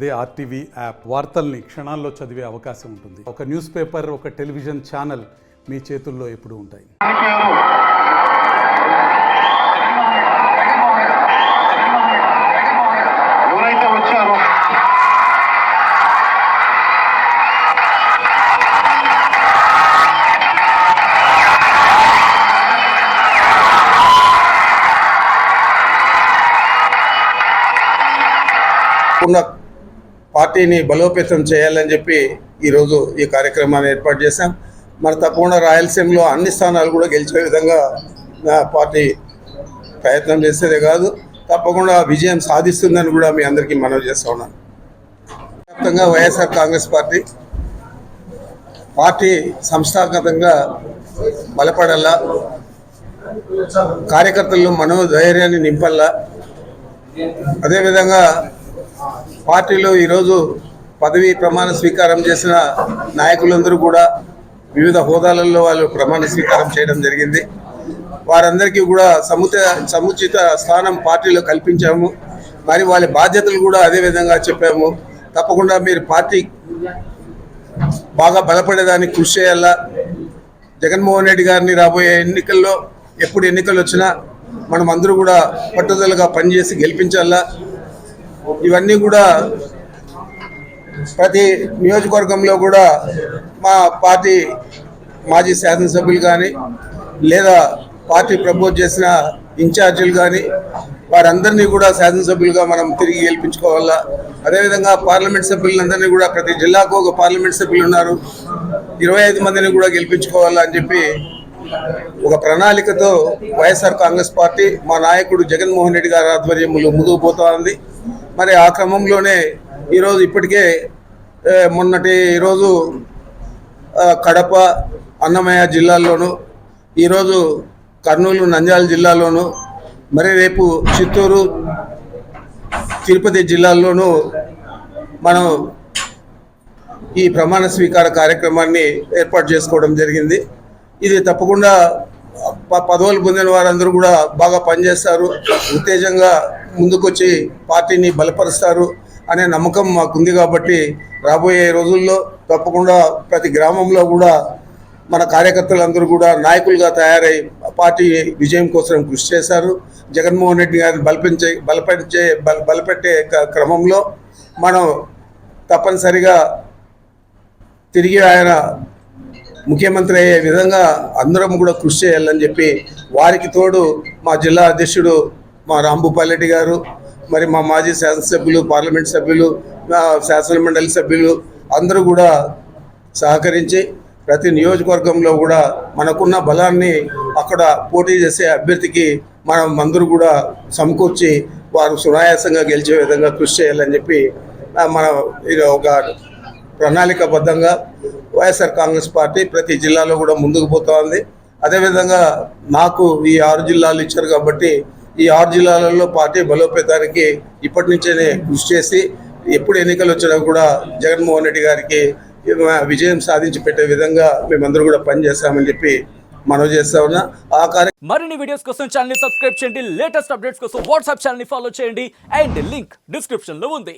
అదే RTV app వార్తల్ని క్షణాల్లో చదివే అవకాశం ఉంటుంది. ఒక న్యూస్ పేపర్, ఒక టెలివిజన్ ఛానల్ మీ చేతుల్లో ఎప్పుడూ ఉంటాయి. ఎవరైతే వచ్చారో ఉన్న పార్టీని బలోపేతం చేయాలని చెప్పి ఈరోజు ఈ కార్యక్రమాన్ని ఏర్పాటు చేశాం. మరి తప్పకుండా రాయలసీమలో అన్ని స్థానాలు కూడా గెలిచే విధంగా పార్టీ ప్రయత్నం చేసేదే కాదు, తప్పకుండా విజయం సాధిస్తుందని కూడా మీ అందరికీ మనవి చేస్తా ఉన్నాను. వ్యాప్తంగా వైఎస్ఆర్ కాంగ్రెస్ పార్టీ సంస్థాగతంగా బలపడాలా, కార్యకర్తల్లో మనోధైర్యాన్ని నింపల్లా, అదేవిధంగా పార్టీలో ఈరోజు పదవీ ప్రమాణ స్వీకారం చేసిన నాయకులందరూ కూడా వివిధ హోదాలలో వాళ్ళు ప్రమాణ స్వీకారం చేయడం జరిగింది. వారందరికీ కూడా సముచిత స్థానం పార్టీలో కల్పించాము. మరి వాళ్ళ బాధ్యతలు కూడా అదేవిధంగా చెప్పాము. తప్పకుండా మీరు పార్టీ బాగా బలపడేదానికి కృషి చేయాలా. జగన్మోహన్ రెడ్డి గారిని రాబోయే ఎన్నికల్లో ఎప్పుడు ఎన్నికలు వచ్చినా మనం అందరూ కూడా పట్టుదలగా పనిచేసి గెలిపించాలా. ఇవన్నీ కూడా ప్రతి నియోజకవర్గంలో కూడా మా పార్టీ మాజీ శాసనసభ్యులు కానీ లేదా పార్టీ ప్రపోజ్ చేసిన ఇన్ఛార్జీలు కానీ వారందరినీ కూడా శాసనసభ్యులుగా మనం తిరిగి గెలిపించుకోవాలా. అదేవిధంగా పార్లమెంట్ సభ్యులందరినీ కూడా ప్రతి జిల్లాకు ఒక పార్లమెంట్ సభ్యులు ఉన్నారు, 25 మందిని కూడా గెలిపించుకోవాలా అని చెప్పి ఒక ప్రణాళికతో వైఎస్ఆర్ కాంగ్రెస్ పార్టీ మా నాయకుడు జగన్మోహన్ రెడ్డి గారి ఆధ్వర్యంలో ముందుకు పోతా ఉంది. మరి ఆ క్రమంలోనే ఈరోజు ఇప్పటికే ఈరోజు కడప, అన్నమయ్య జిల్లాల్లోనూ, ఈరోజు కర్నూలు, నంద్యాల జిల్లాలోనూ, మరి రేపు చిత్తూరు, తిరుపతి జిల్లాల్లోనూ మనం ఈ ప్రమాణ స్వీకార కార్యక్రమాన్ని ఏర్పాటు చేసుకోవడం జరిగింది. ఇది తప్పకుండా పదవులు పొందిన వారందరూ కూడా బాగా పనిచేస్తారు, ఉత్తేజంగా ముందుకొచ్చి పార్టీని బలపరుస్తారు అనే నమ్మకం మాకుంది. కాబట్టి రాబోయే రోజుల్లో తప్పకుండా ప్రతి గ్రామంలో కూడా మన కార్యకర్తలందరూ కూడా నాయకులుగా తయారై పార్టీ విజయం కోసం కృషి చేశారు. జగన్మోహన్ రెడ్డి గారిని బలపెట్టే క్రమంలో మనం తప్పనిసరిగా తిరిగి ఆయన ముఖ్యమంత్రి అయ్యే విధంగా అందరం కూడా కృషి చేయాలని చెప్పి, వారికి తోడు మా జిల్లా అధ్యక్షుడు మా రాంభూపాల్ గారు, మరి మా మాజీ శాసనసభ్యులు, పార్లమెంట్ సభ్యులు, శాసనమండలి సభ్యులు అందరూ కూడా సహకరించి ప్రతి నియోజకవర్గంలో కూడా మనకున్న బలాన్ని అక్కడ పోటీ చేసే అభ్యర్థికి మనం అందరూ కూడా సమకూర్చి వారు సునాయాసంగా గెలిచే విధంగా కృషి చేయాలని చెప్పి మనం ఇది ఒక ప్రణాళికాబద్ధంగా వైఎస్ఆర్ కాంగ్రెస్ పార్టీ ప్రతి జిల్లాలో కూడా ముందుకు పోతా ఉంది. అదేవిధంగా నాకు ఈ 6 జిల్లాలు ఇచ్చారు కాబట్టి ఈ 6 జిల్లాలలో పార్టీ బలోపేతానికి ఇప్పటి నుంచే కృషి చేసి ఎప్పుడు ఎన్నికలు వచ్చినా కూడా జగన్మోహన్ రెడ్డి గారికి విజయం సాధించి పెట్టే విధంగా మేమందరూ కూడా పనిచేస్తామని చెప్పి మనవి చేస్తా ఉన్నా. మరిన్ని వీడియోస్ కోసం ఛానల్ ని సబ్స్క్రైబ్ చేయండి, లేటెస్ట్ అప్డేట్స్ కోసం వాట్సాప్ ఛానల్ ని ఫాలో చేయండి అండ్ లింక్ డిస్క్రిప్షన్ లో ఉంది.